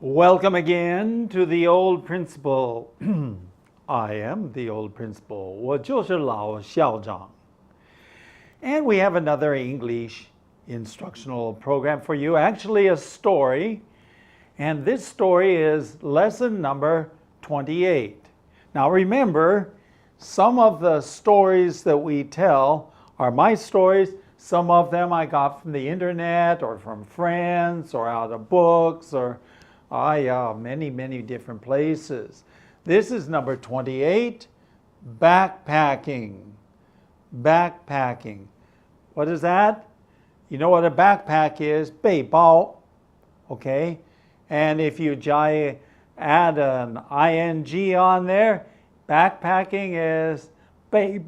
Welcome again to the old principal. I am the old principal. 我就是老校长. And we have another English instructional program for you, actually a story. And this story is lesson number 28. Now remember, some of the stories that we tell are my stories. Some of them I got from the internet or from friends or out of books or many different places. This is number 28, backpacking. Backpacking. What is that? You know what a backpack is? 背包. Okay? And if you add an ing on there, backpacking is 背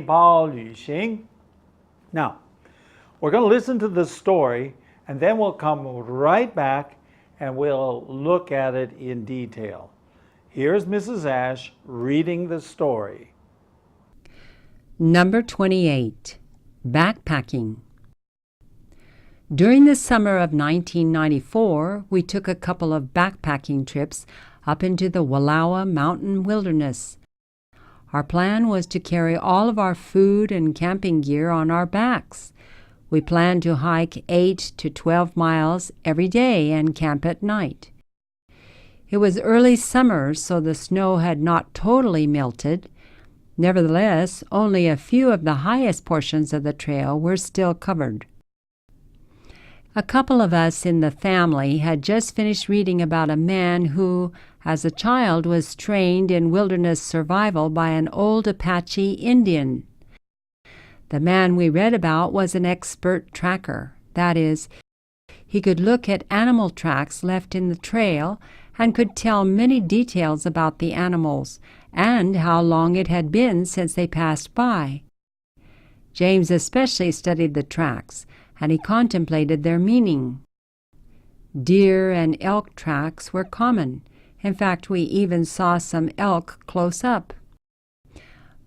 包旅行. Now, we're going to listen to the story and then we'll come right back and we'll look at it in detail. Here's Mrs. Ash reading the story. Number 28, Backpacking. During the summer of 1994, we took a couple of backpacking trips up into the Wallowa Mountain Wilderness. Our plan was to carry all of our food and camping gear on our backs. We planned to hike 8 to 12 miles every day and camp at night. It was early summer, so the snow had not totally melted. Nevertheless, only a few of the highest portions of the trail were still covered. A couple of us in the family had just finished reading about a man who, as a child, was trained in wilderness survival by an old Apache Indian. The man we read about was an expert tracker. That is, he could look at animal tracks left in the trail and could tell many details about the animals and how long it had been since they passed by. James especially studied the tracks, and he contemplated their meaning. Deer and elk tracks were common. In fact, we even saw some elk close up.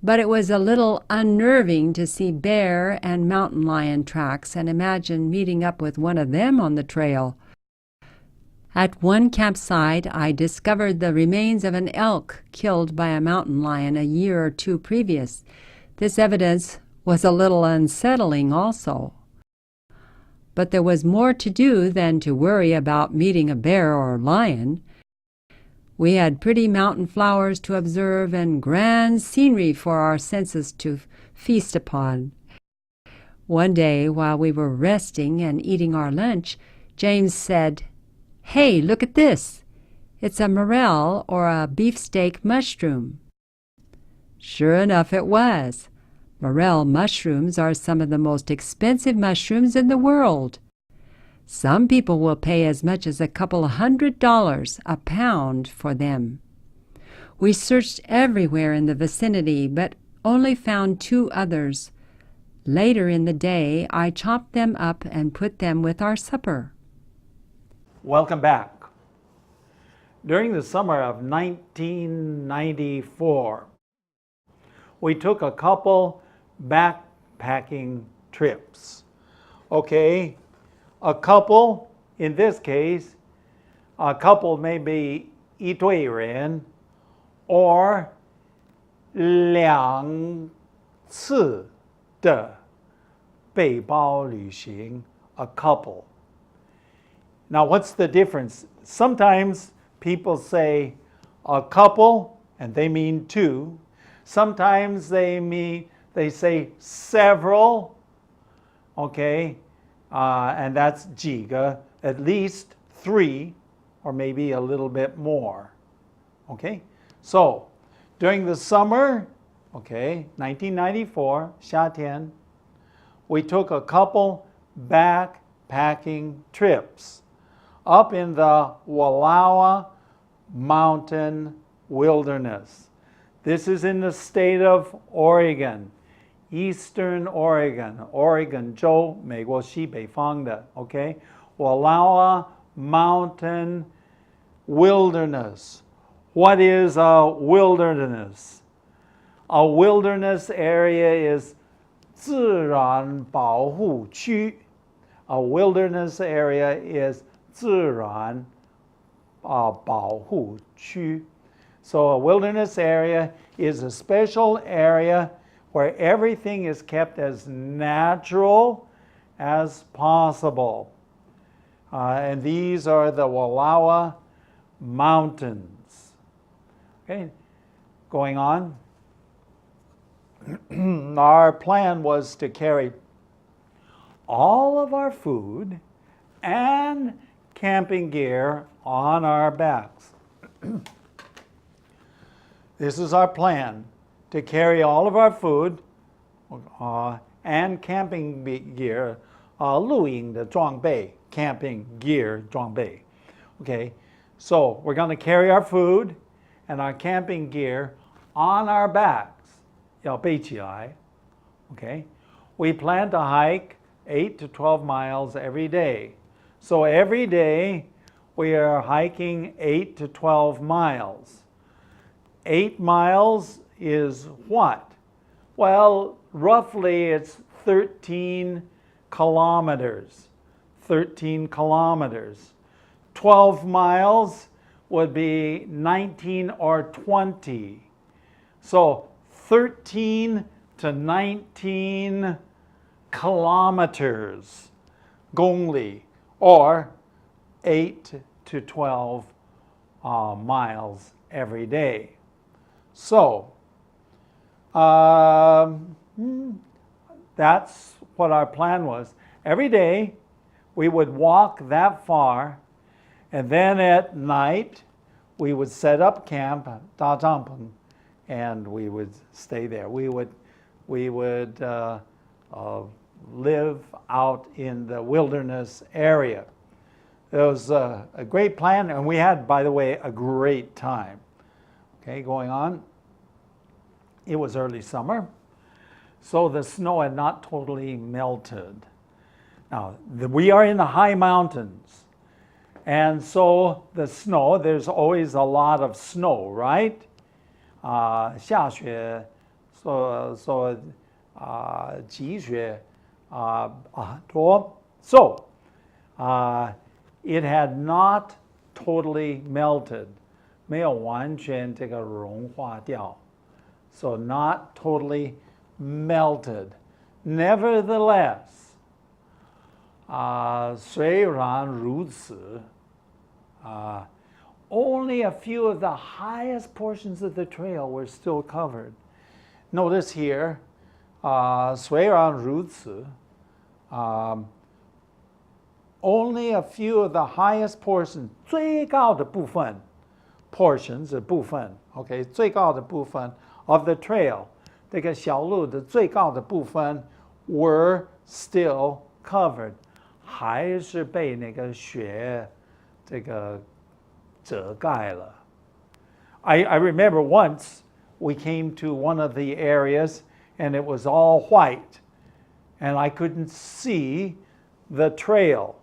But it was a little unnerving to see bear and mountain lion tracks and imagine meeting up with one of them on the trail. At one campsite, I discovered the remains of an elk killed by a mountain lion a year or two previous. This evidence was a little unsettling also. But there was more to do than to worry about meeting a bear or lion. We had pretty mountain flowers to observe and grand scenery for our senses to feast upon. One day, while we were resting and eating our lunch, James said, "Hey, look at this. It's a morel or a beefsteak mushroom." Sure enough, it was. Morel mushrooms are some of the most expensive mushrooms in the world. Some people will pay as much as a couple of $100 a pound for them. We searched everywhere in the vicinity, but only found 2 others. Later in the day, I chopped them up and put them with our supper. Welcome back. During the summer of 1994, we took a couple backpacking trips. Okay, a couple, in this case, a couple may be 一对人 or 2次的背包旅行, a couple. Now, what's the difference? Sometimes people say a couple and they mean 2. Sometimes they say several, okay, and that's 几个, at least 3, or maybe a little bit more, okay? So, during the summer, okay, 1994, 夏天, we took a couple backpacking trips up in the Wallowa Mountain Wilderness. This is in the state of Oregon, Eastern Oregon, Oregon 州, 美国西北方的, okay? Wallowa Mountain Wilderness. What is a wilderness? A wilderness area is 自然保护区. A wilderness area is 自然保护区. So a wilderness area is a special area where everything is kept as natural as possible. And these are the Wallowa Mountains. Okay, going on. Our plan was to carry all of our food and camping gear on our backs. This is our plan, to carry all of our food and camping gear, 露营的装备 camping gear 装备. Okay, so we're going to carry our food and our camping gear on our backs. 要背起来. Okay, we plan to hike 8 to 12 miles every day. So every day we are hiking 8 to 12 miles. 8 miles is what? Well, roughly it's 13 kilometers. 13 kilometers. 12 miles would be 19 or 20. So 13 to 19 kilometers, 公里, or 8 to 12 miles every day. So, that's what our plan was. Every day, we would walk that far, and then at night, we would set up camp, 搭帐篷, and we would stay there. We would live out in the wilderness area. It was a great plan, and we had, by the way, a great time. Okay, going on. It was early summer, so the snow had not totally melted. Now, we are in the high mountains, and so the snow, there's always a lot of snow, right? 下雪, so 积雪, so it had not totally melted. 没有完全这个融化掉. So not totally melted. Nevertheless, 虽然如此, only a few of the highest portions of the trail were still covered. Notice here, 虽然如此, only a few of the highest portions, 最高的部分, portions 的部分, okay, 最高的部分 of the trail, 这个小路的最高的部分 were still covered, 还是被那个雪这个遮盖了. I remember once we came to one of the areas and it was all white and I couldn't see the trail.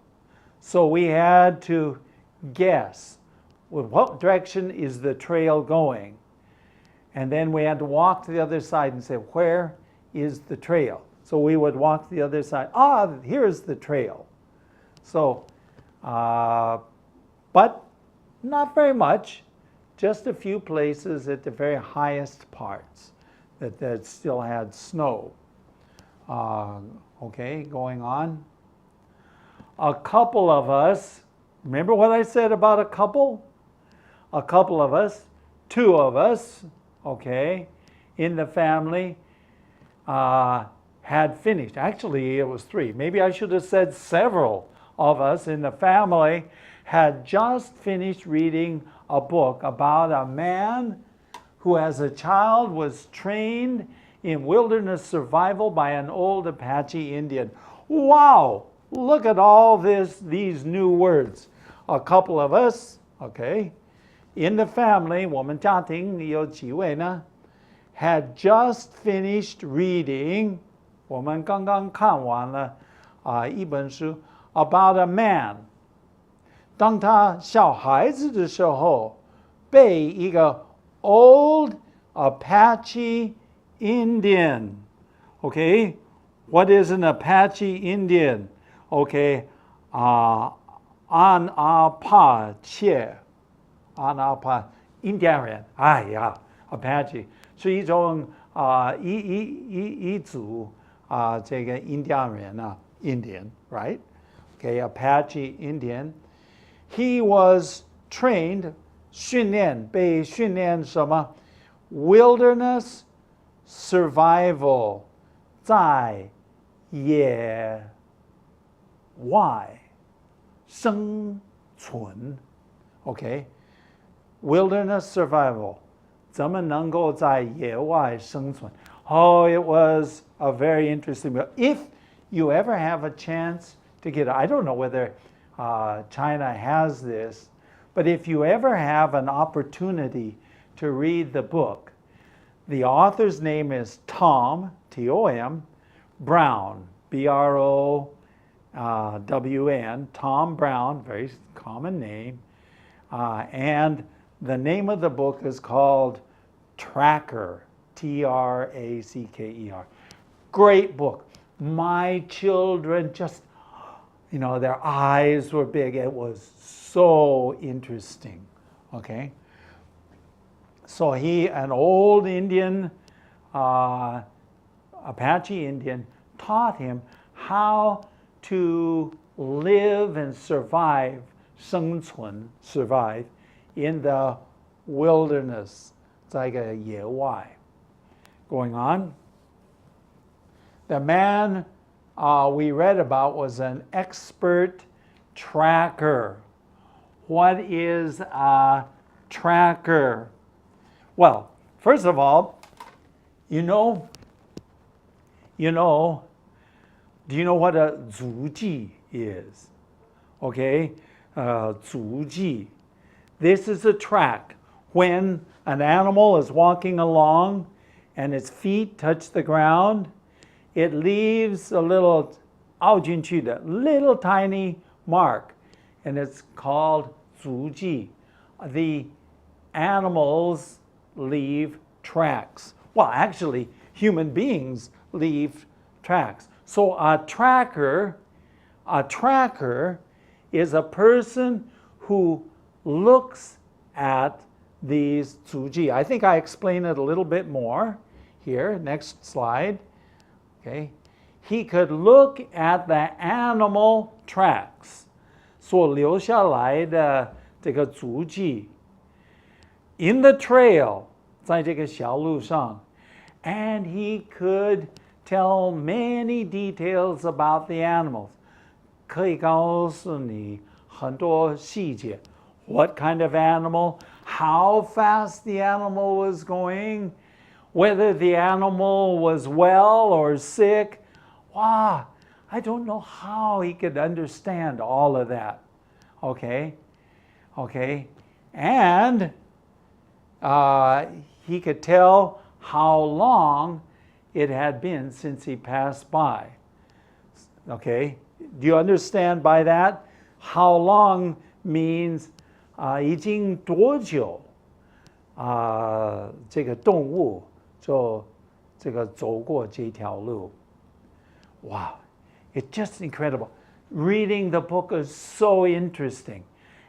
So we had to guess, well, what direction is the trail going? And then we had to walk to the other side and say, where is the trail? So we would walk to the other side. Here's the trail. So, but not very much, just a few places at the very highest parts that still had snow. Okay, going on. A couple of us, remember what I said about a couple? A couple of us, two of us, okay, in the family had finished. Actually, it was three. Maybe I should have said several of us in the family had just finished reading a book about a man who as a child was trained in wilderness survival by an old Apache Indian. Wow! Look at all these new words. A couple of us, okay, in the family, 我们家庭有几位呢, had just finished reading, 我们刚刚看完了一本书 about a man. 当他小孩子的时候，被一个 old Apache Indian. Okay, what is an Apache Indian? Okay, an Apache. 印第安人，哎呀 Apache 是一种一族这个印第安人Indian, right? Okay, Apache Indian. He was trained, 被训练什么 wilderness survival 在野外生存 OK wilderness survival 怎么能够在野外生存 Oh, it was a very interesting book. If you ever have a chance to get it, I don't know whether China has this, but if you ever have an opportunity to read the book, the author's name is Tom, T-O-M, Brown, B-R-O-W-N, Tom Brown, very common name. And the name of the book is called Tracker, Tracker. Great book. My children just, their eyes were big. It was so interesting. Okay? So he, an old Indian, Apache Indian, taught him how to live and survive, 生存, survive in the wilderness, 在一个野外. Going on. The man we read about was an expert tracker. What is a tracker? Well, first of all, do you know what a 足迹 is? Okay, 足迹. This is a track. When an animal is walking along and its feet touch the ground, it leaves a little 凹进去的 little tiny mark, and it's called 足迹. The animals leave tracks. Well, actually, human beings leave tracks. So a tracker is a person who looks at these 足迹. I think I explain it a little bit more here. Next slide. Okay. He could look at the animal tracks 所留下来的这个足迹 in the trail 在这个小路上 and he could tell many details about the animals 可以告诉你很多细节 what kind of animal, how fast the animal was going, whether the animal was well or sick. Wow, I don't know how he could understand all of that. Okay, and he could tell how long it had been since he passed by. Okay, do you understand by that? How long means 已经多久这个动物就这个走过这条路 Wow, it's just incredible. Reading the book is so interesting.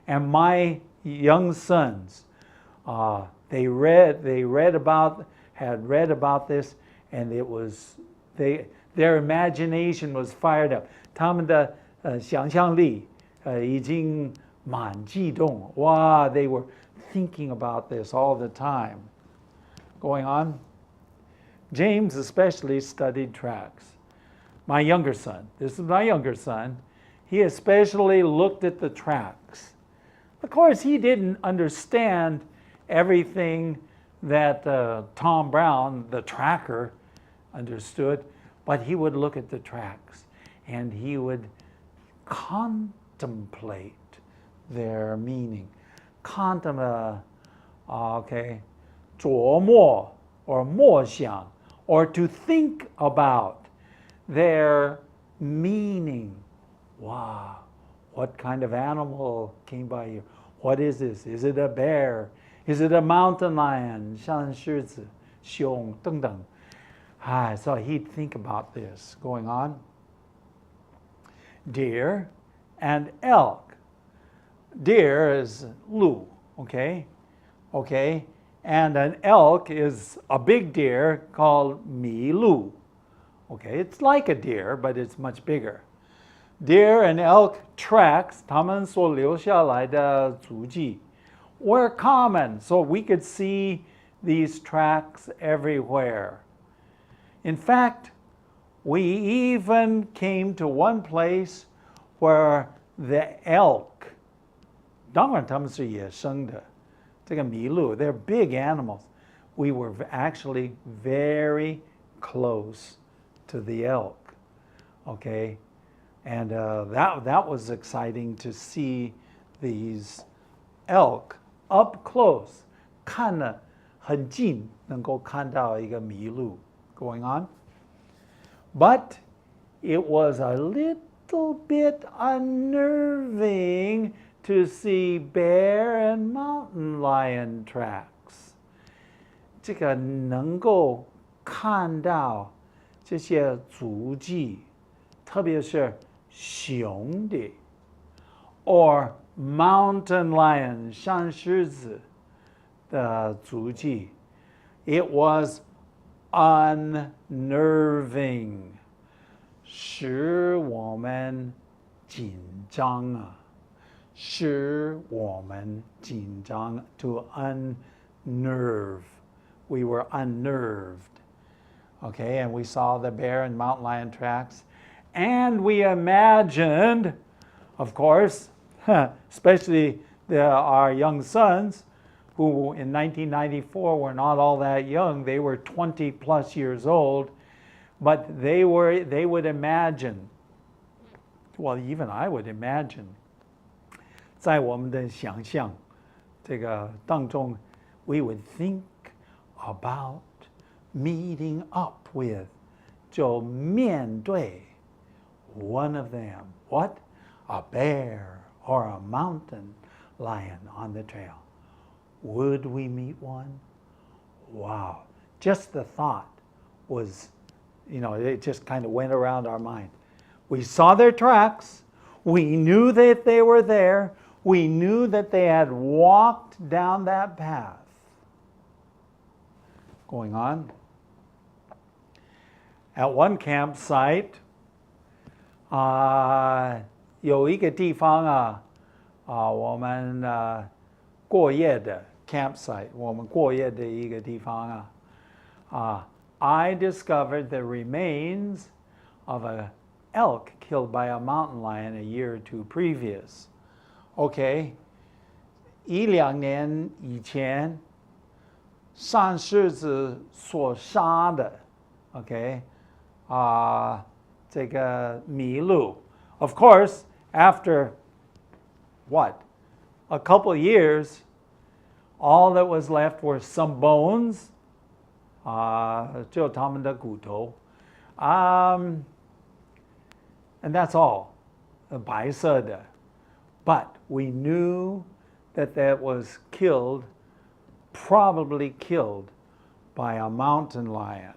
And my young sons, had read about this, and it was their imagination was fired up. 他们的想象力已经蛮激动 Wow, they were thinking about this all the time. Going on. James especially studied tracks. My younger son, this is my younger son, he especially looked at the tracks. Of course, he didn't understand everything that Tom Brown, the tracker, understood, but he would look at the tracks and he would contemplate their meaning. Contemplate, 琢磨 or 默想 or to think about their meaning. Wow, what kind of animal came by here? What is this? Is it a bear? Is it a mountain lion? 像狮子, 熊, 等等. So he'd think about this. Going on. Deer and elk. Deer is 鹿 Okay? Okay? And an elk is a big deer called milu. Okay? It's like a deer, but it's much bigger. Deer and elk tracks, 它们所留下来的足迹 were common, so we could see these tracks everywhere. In fact, we even came to one place where the elk, 当然它们是野生的，这个麋鹿, they're big animals. We were actually very close to the elk, okay? And that was exciting to see these elk up close, 看得很近，能够看到一个麋鹿 going on. But it was a little bit unnerving to see bear and mountain lion tracks. 这个能够看到这些足迹，特别是熊的 or mountain lion 山狮子的足迹 it was unnerving 使我们紧张啊使我们紧张 to unnerve we were unnerved okay and we saw the bear and mountain lion tracks and we imagined, of course, especially our young sons, who in 1994 were not all that young, they were 20 plus years old, but they would imagine, well, even I would imagine, 在我们的想象这个当中 we would think about meeting up with, 就面对 one of them. What? A bear or a mountain lion on the trail. Would we meet one? Wow. Just the thought was, it just kind of went around our mind. We saw their tracks. We knew that they were there. We knew that they had walked down that path. Going on. At one campsite, 有一个地方我们过夜的 campsite， 我们过夜的一个地方I discovered the remains of an elk killed by a mountain lion a year or two previous. Okay, 1-2年以前，山狮子所杀的 ，OK，这个麋鹿 of course, after what? A couple years, all that was left were some bones, 就他们的骨头 and that's all, 白色的 But we knew that that was killed, probably killed by a mountain lion.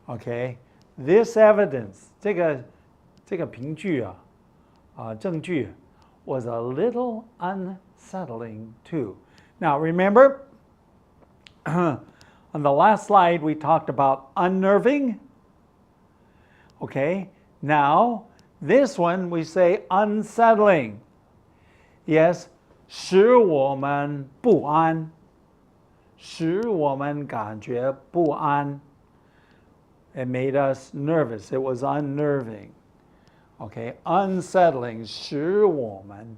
Okay? This evidence, 这个凭据证据 was a little unsettling too. Now remember, on the last slide we talked about unnerving. Okay? Now, this one we say unsettling. Yes, 使我们不安，使我们感觉不安。It made us nervous. It was unnerving. Okay, unsettling, 使我们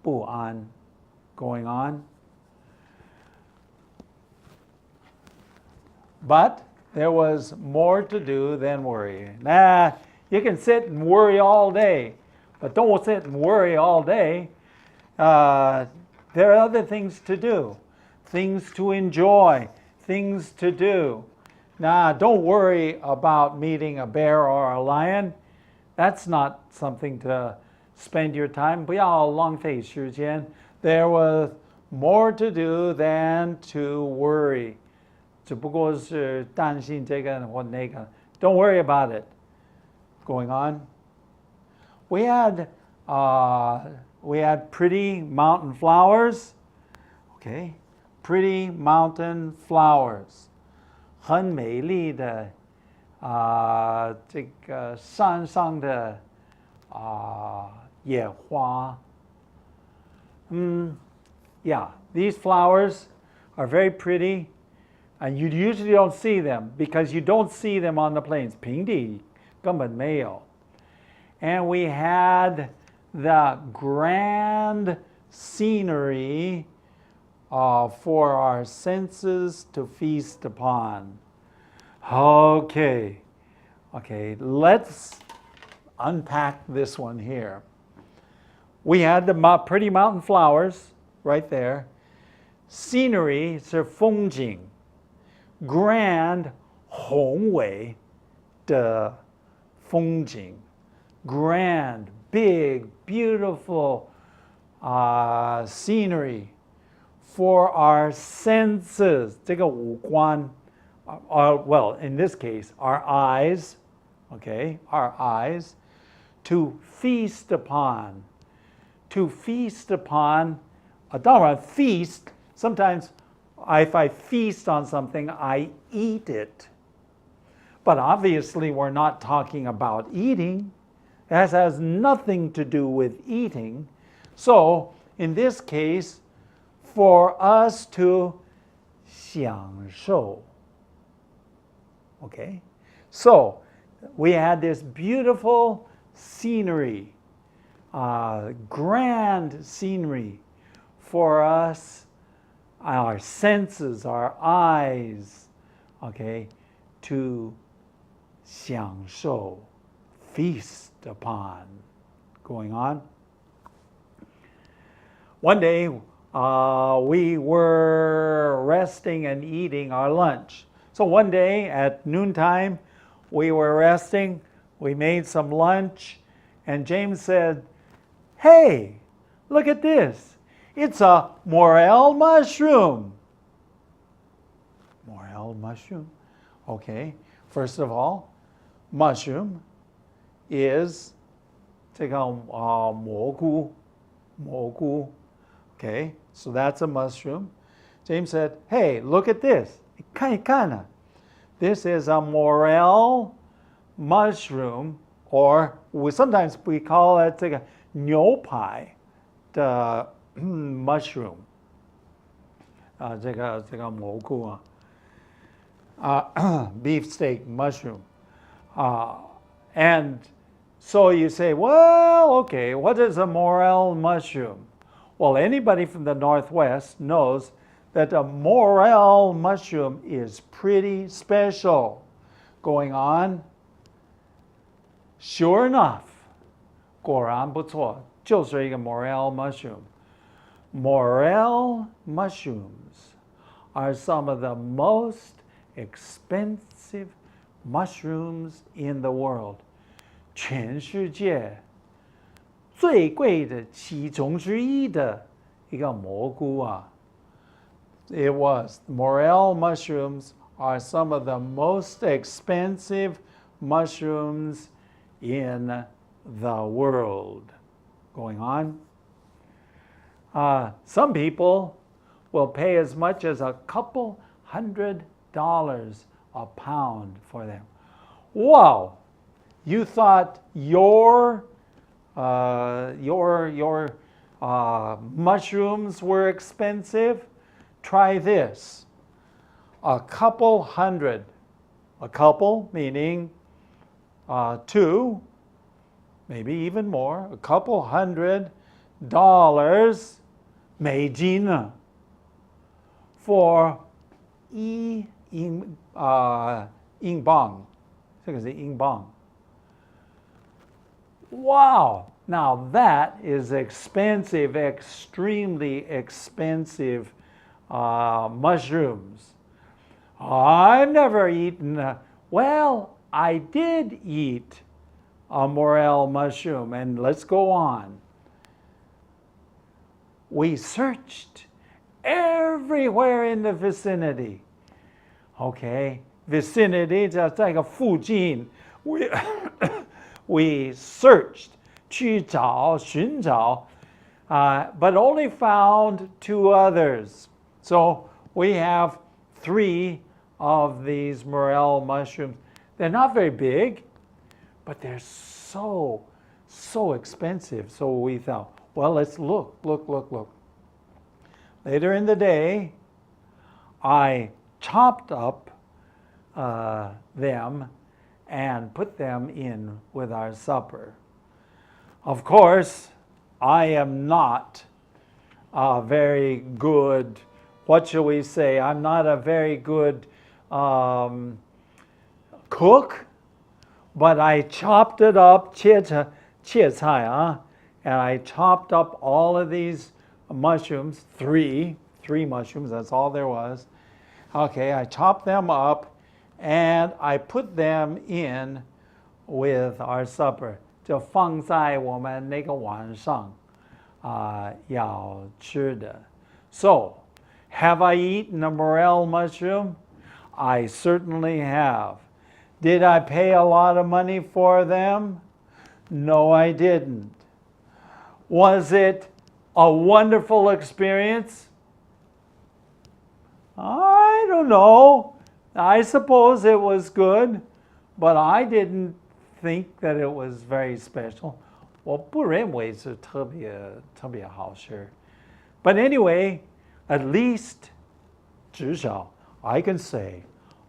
不安. Going on. But there was more to do than worry. Nah, you can sit and worry all day, but don't sit and worry all day. There are other things to do, things to enjoy, things to do. Nah, don't worry about meeting a bear or a lion. That's not something to spend your time. 不要浪费时间. There was more to do than to worry. 只不过是担心这个或那个. Don't worry about it. Going on. We had pretty mountain flowers. Okay, pretty mountain flowers， 很美丽的这个山上的野花。Yeah, these flowers are very pretty, and you usually don't see them because you don't see them on the plains. 平地根本没有。And we had the grand scenery for our senses to feast upon. Okay, let's unpack this one here. We had the pretty mountain flowers right there. Scenery 是风景 ，grand 宏伟的风景 ，grand big beautiful scenery for our senses 这个五官 well in this case our eyes, okay, our eyes to feast upon. To feast upon, 当然 feast, sometimes if I feast on something, I eat it. But obviously we're not talking about eating. That has nothing to do with eating. So in this case, for us to 享受. Okay? So we had this beautiful scenery. Grand scenery for us, our senses, our eyes, okay, to 享受, feast upon. Going on. One day, we were resting and eating our lunch. So one day at noontime, we were resting, we made some lunch, and James said, "Hey, look at this. It's a morel mushroom." Morel mushroom. Okay. First of all, mushroom is 这个蘑菇. Okay, so that's a mushroom. James said, "Hey, look at this. 看一看啊. This is a morel mushroom, or sometimes we call it 这个牛排的 mushroom. 这个蘑菇啊，beefsteak mushroom. And so you say, well, okay, what is a morel mushroom? Well, anybody from the Northwest knows that a morel mushroom is pretty special. Going on. Sure enough, 果然不错，就是一个 morel mushroom. Morel mushrooms are some of the most expensive mushrooms in the world. 全世界最贵的其中之一的一个蘑菇啊。It was. Morel mushrooms are some of the most expensive mushrooms in the world. Going on. Some people will pay as much as a couple $100 a pound for them. Wow! You thought your mushrooms were expensive? Try this. A couple hundred. A couple meaning two, maybe even more. A couple $100 美金 for 英镑. 这个是英镑. Wow! Now that is expensive, extremely expensive mushrooms. I've never eaten, well, I did eat a morel mushroom, and let's go on. We searched everywhere in the vicinity. Okay, vicinity 在个附近 we searched 去找寻找 but only found two others. So we have 3 of these morel mushrooms. They're not very big, but they're so expensive. So we thought, well, let's look. Later in the day, I chopped up them and put them in with our supper. Of course, I am not a very good, what shall we say, I'm not a very good cook, but I chopped it up, 切菜, and I chopped up all of these mushrooms, three mushrooms, that's all there was. Okay, I chopped them up and I put them in with our supper. 就放在我们那个晚上要吃的. So, have I eaten a morel mushroom? I certainly have. Did I pay a lot of money for them? No, I didn't. Was it a wonderful experience? I don't know. I suppose it was good, but I didn't think that it was very special. 我不认为是特别好吃. But anyway, at least, 至少 I can say,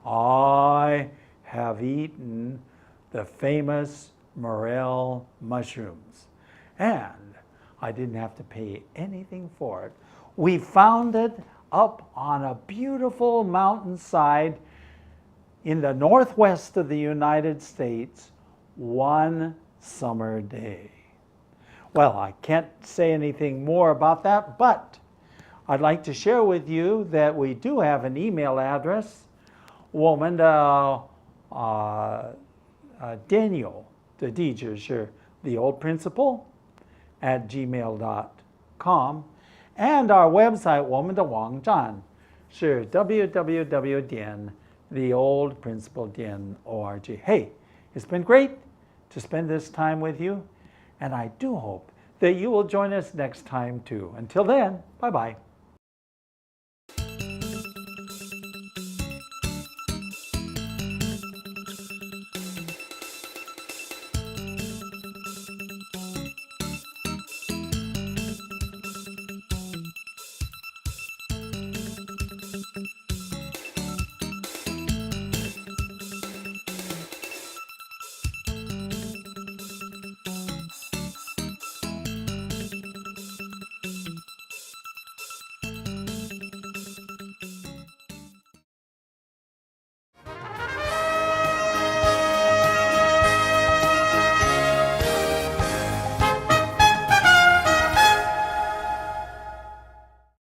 I have eaten the famous morel mushrooms. And I didn't have to pay anything for it. We found it up on a beautiful mountainside in the northwest of the United States one summer day. Well, I can't say anything more about that, but I'd like to share with you that we do have an email address. 我们的Daniel 的地址是 theoldprinciple@gmail.com, and our website 我们的网站是 www.theoldprinciple.org. Hey, it's been great to spend this time with you, and I do hope that you will join us next time too. Until then, bye-bye.